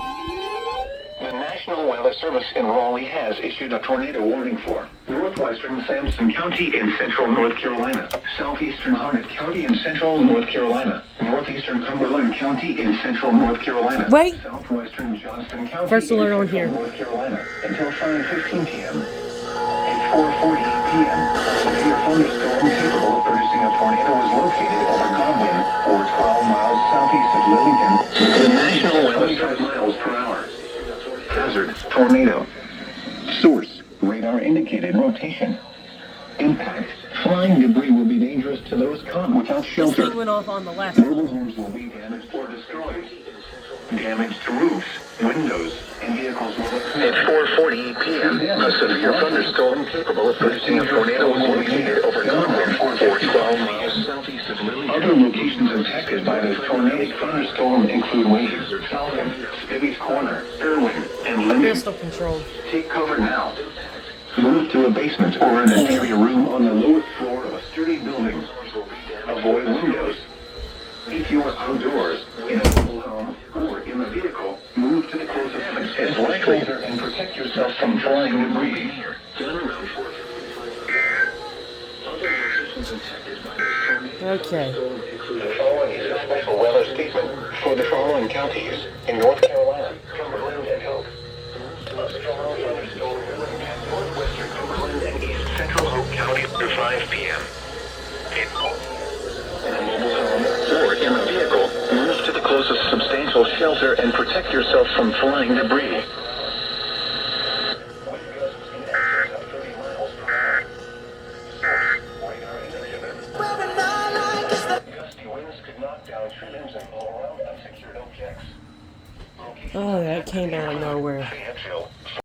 The National Weather Service in Raleigh has issued a tornado warning for northwestern Sampson County in central North Carolina, southeastern Harnett County in central North Carolina, northeastern Cumberland County in central North Carolina, Wait. southwestern Johnston County First alert on in here. central North Carolina until 5:15 p.m. At 4:40 p.m., a severe thunderstorm capable of producing a tornado was located over Godwin, or 12 miles southeast of Lillington. The National Weather 25 miles per hour. Hazard, tornado. Source, radar indicated rotation. Impact, flying debris will be dangerous to those caught without This shelter. thing went off on the last Mobile homes will be damaged or destroyed. Damage to roofs, windows, and vehicles will occur. At 4:40 p.m., a severe thunderstorm capable of producing a tornado was located over Conway, or 12 miles southeast of Lillington. Other locations affected by this tornadic thunderstorm include Waves, Falcon, Spivey's Corner, Irwin, and Linden. pistol control. Take cover now. Move to a basement or an interior room on the lowest floor of a sturdy building. Avoid windows. If you are outdoors, in a mobile home, or in a vehicle, move to the closest shelter and protect yourself from flying debris. Okay. The following is a special weather statement for the following counties in North Carolina, Cumberland, and Hope. A strong thunderstorm will impact northwestern Cumberland and east central Hope counties through 5 p.m. In a mobile home or in a vehicle, move to the closest substantial shelter and protect yourself from flying debris. Wind gusts in excess of 30 miles per hour. Source, radar indicated. Gusty winds could knock down tree limbs and blow around unsecured objects. Oh, that came out of nowhere. Fayetteville,